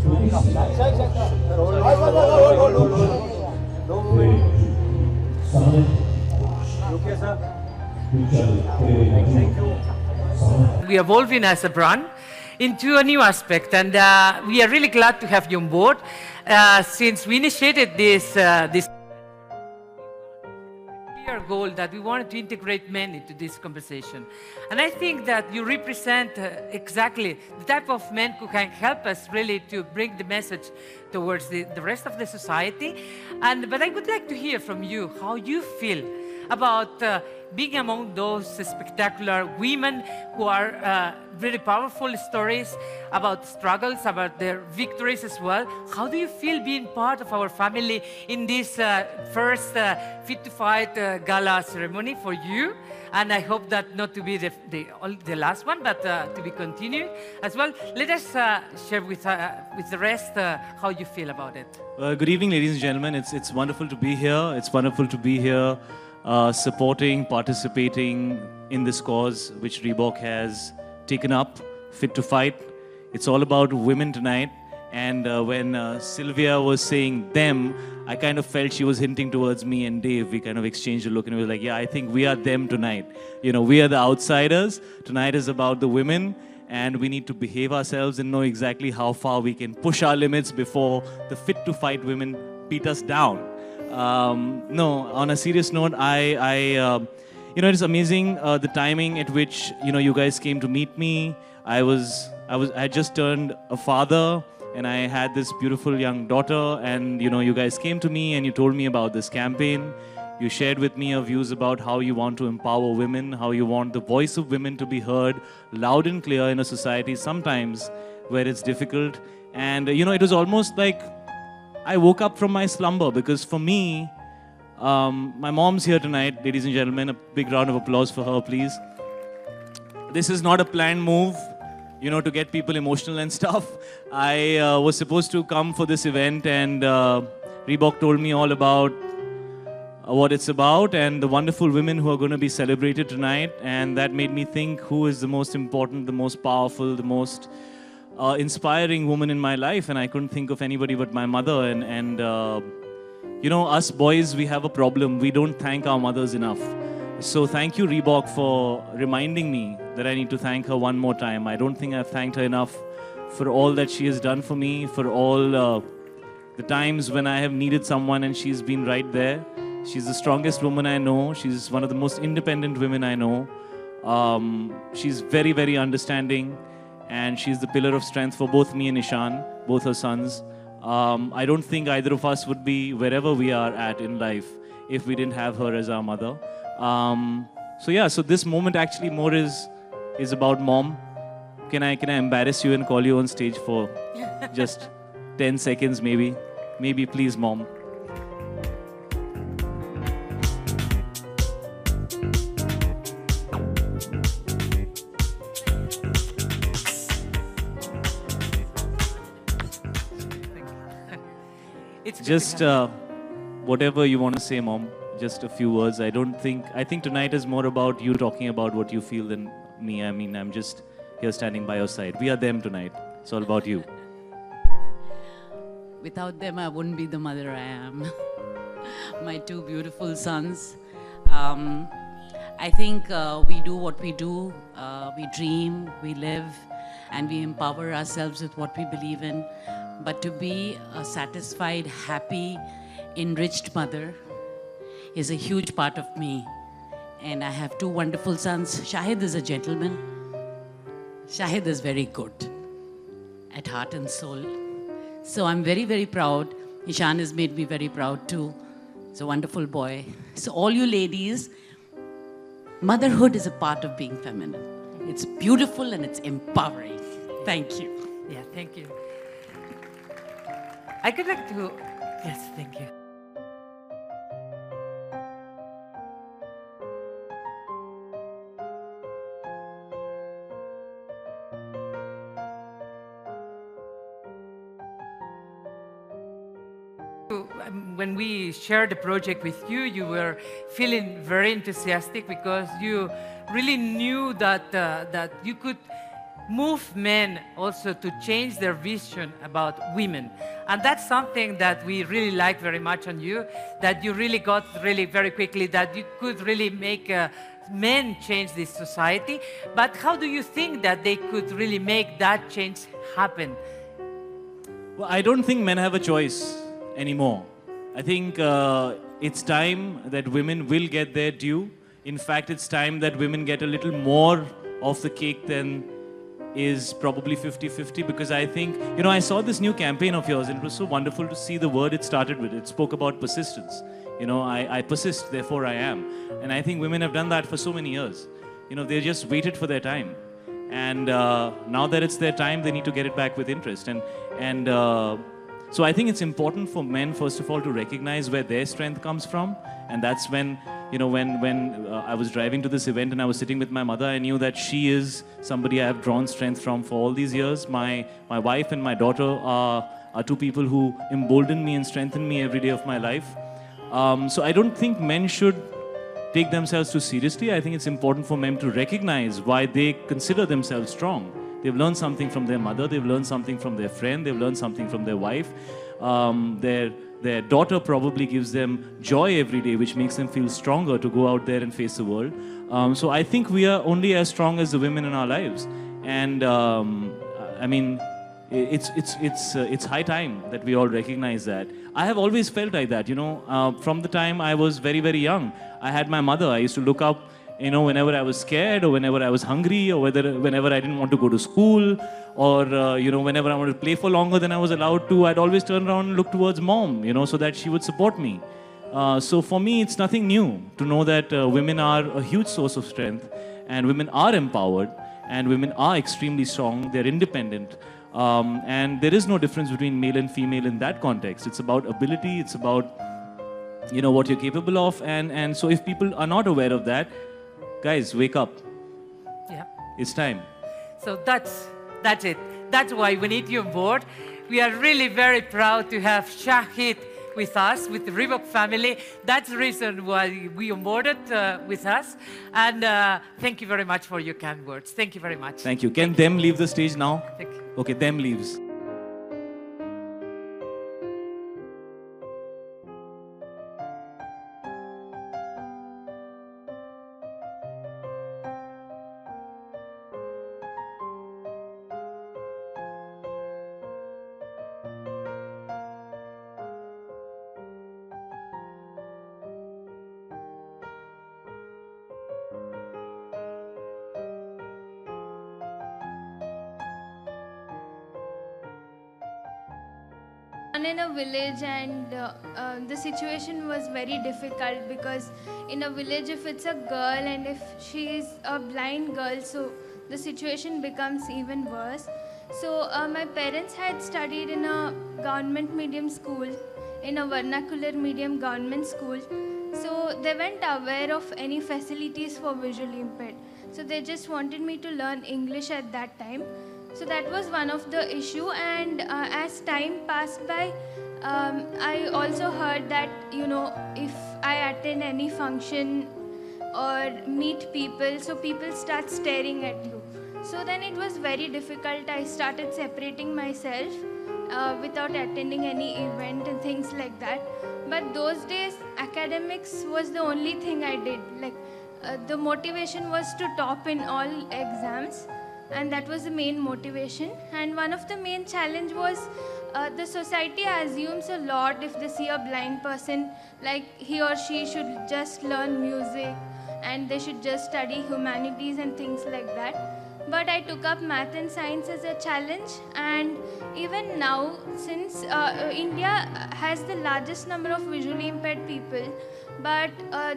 We are evolving as a brand into a new aspect, and we are really glad to have you on board. Since we initiated this clear goal that we wanted to integrate men into this conversation, and I think that you represent exactly the type of men who can help us really to bring the message towards the rest of the society. But I would like to hear from you how you feel about being among those spectacular women who are really powerful stories about struggles, about their victories as well. How do you feel being part of our family in this first Fit to Fight gala ceremony for you? And I hope that not to be the last one, but to be continued as well. Let us share with the rest how you feel about it. Good evening, ladies and gentlemen. It's wonderful to be here. It's wonderful to be here. Supporting, participating in this cause which Reebok has taken up, Fit to Fight. It's all about women tonight. And when Sylvia was saying them, I kind of felt she was hinting towards me and Dave. We kind of exchanged a look and we were like, yeah, I think we are them tonight. You know, we are the outsiders. Tonight is about the women, and we need to behave ourselves and know exactly how far we can push our limits before the Fit to Fight women beat us down. No, on a serious note, you know, it's amazing the timing at which, you know, you guys came to meet me. I had just turned a father, and I had this beautiful young daughter, and, you know, you guys came to me and you told me about this campaign. You shared with me your views about how you want to empower women, how you want the voice of women to be heard loud and clear in a society sometimes where it's difficult. And, you know, it was almost like I woke up from my slumber, because for me, my mom's here tonight, ladies and gentlemen. A big round of applause for her, please. This is not a planned move, you know, to get people emotional and stuff. I was supposed to come for this event, and Reebok told me all about what it's about and the wonderful women who are going to be celebrated tonight. And that made me think, who is the most important, the most powerful, the most inspiring woman in my life? And I couldn't think of anybody but my mother. And you know, us boys, we have a problem. We don't thank our mothers enough. So thank you, Reebok, for reminding me that I need to thank her one more time. I don't think I've thanked her enough for all that she has done for me, for all the times when I have needed someone and she's been right there. She's the strongest woman I know. She's one of the most independent women I know. She's very, very understanding. And she's the pillar of strength for both me and Ishan, both her sons. I don't think either of us would be wherever we are at in life if we didn't have her as our mother. So yeah, so this moment actually more is about Mom. Can I embarrass you and call you on stage for just 10 seconds maybe? Maybe, please, Mom. Just whatever you want to say, Mom. Just a few words. I think tonight is more about you talking about what you feel than me. I mean, I'm just here standing by your side. We are them tonight. It's all about you. Without them, I wouldn't be the mother I am. My two beautiful sons. I think we do what we do. We dream, we live, and we empower ourselves with what we believe in. But to be a satisfied, happy, enriched mother is a huge part of me. And I have two wonderful sons. Shahid is a gentleman. Shahid is very good at heart and soul. So I'm very, very proud. Ishan has made me very proud too. He's a wonderful boy. So all you ladies, motherhood is a part of being feminine. It's beautiful and it's empowering. Thank you. Yeah, thank you. I could like to... Yes, thank you. When we shared the project with you, you were feeling very enthusiastic because you really knew that that you could move men also to change their vision about women. And that's something that we really like very much on you, that you really got really very quickly, that you could really make men change this society. But how do you think that they could really make that change happen? Well, I don't think men have a choice anymore. I think it's time that women will get their due. In fact, it's time that women get a little more of the cake than is probably 50-50, because I think, I saw this new campaign of yours and it was so wonderful to see the word it started with. It spoke about persistence. I persist, therefore I am. And I think women have done that for so many years. They just waited for their time. And now that it's their time, they need to get it back with interest. So I think it's important for men, first of all, to recognize where their strength comes from. And that's when, when I was driving to this event and I was sitting with my mother, I knew that she is somebody I have drawn strength from for all these years. My wife and my daughter are two people who embolden me and strengthen me every day of my life. So I don't think men should take themselves too seriously. I think it's important for men to recognize why they consider themselves strong. They've learned something from their mother, they've learned something from their friend, they've learned something from their wife. Their daughter probably gives them joy every day, which makes them feel stronger to go out there and face the world. So I think we are only as strong as the women in our lives. And I mean, it's high time that we all recognize that. I have always felt like that, from the time I was very, very young. I had my mother. I used to look up, whenever I was scared or whenever I was hungry or whenever I didn't want to go to school or, whenever I wanted to play for longer than I was allowed to, I'd always turn around and look towards mom, so that she would support me. So for me, it's nothing new to know that women are a huge source of strength and women are empowered and women are extremely strong. They're independent. And there is no difference between male and female in that context. It's about ability. It's about, what you're capable of. And so if people are not aware of that, guys, wake up. Yeah. It's time. So that's it. That's why we need you on board. We are really very proud to have Shahid with us, with the Reebok family. That's the reason why we onboarded with us. And thank you very much for your kind words. Thank you very much. Thank you. Can them leave the stage now? Thank you. Okay, them leaves. In a village, and the situation was very difficult because in a village, if it's a girl and if she is a blind girl, so the situation becomes even worse. So my parents had studied in a government medium school, in a vernacular medium government school. So they weren't aware of any facilities for visually impaired. So they just wanted me to learn English at that time. So that was one of the issue, and as time passed by, I also heard that, if I attend any function or meet people, so people start staring at you. So then it was very difficult. I started separating myself without attending any event and things like that. But those days, academics was the only thing I did. The motivation was to top in all exams. And that was the main motivation. And one of the main challenge was the society assumes a lot if they see a blind person, like he or she should just learn music and they should just study humanities and things like that. But I took up math and science as a challenge, and even now, since India has the largest number of visually impaired people, but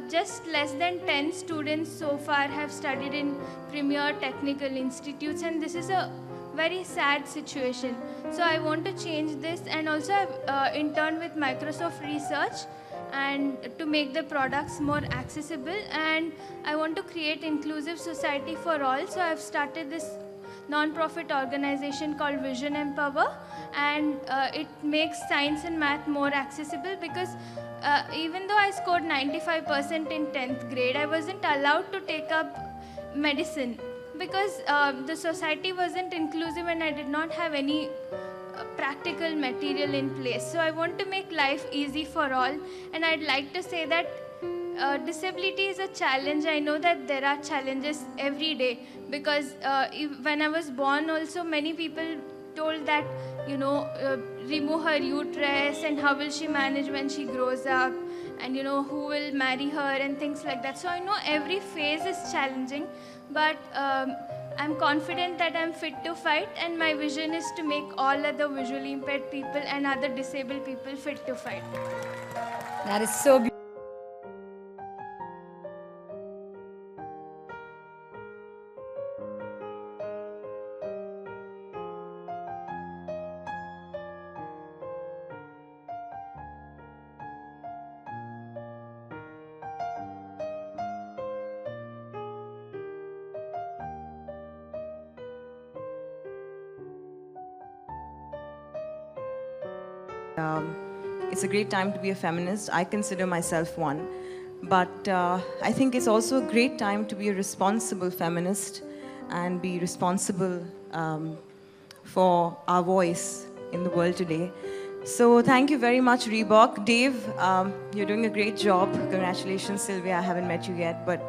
just less than 10 students so far have studied in premier technical institutes, and this is a very sad situation. So I want to change this, and also I've interned with Microsoft Research and to make the products more accessible, and I want to create inclusive society for all. So I've started this non-profit organization called Vision Empower, and it makes science and math more accessible because even though I scored 95% in 10th grade, I wasn't allowed to take up medicine because the society wasn't inclusive and I did not have any practical material in place. So I want to make life easy for all, and I'd like to say that disability is a challenge. I know that there are challenges every day, because when I was born also, many people told that, remove her uterus and how will she manage when she grows up, and who will marry her and things like that. So I know every phase is challenging, but I'm confident that I'm fit to fight, and my vision is to make all other visually impaired people and other disabled people fit to fight. That is so beautiful. It's a great time to be a feminist. I consider myself one. But I think it's also a great time to be a responsible feminist and be responsible for our voice in the world today. So thank you very much, Reebok. Dave, you're doing a great job. Congratulations, Sylvia. I haven't met you yet, but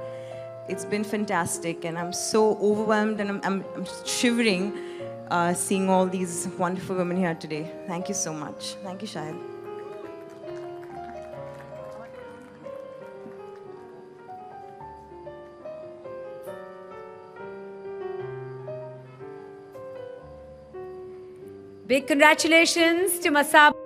it's been fantastic. And I'm so overwhelmed and I'm shivering seeing all these wonderful women here today. Thank you so much. Thank you, Shahid. Big congratulations to Masab.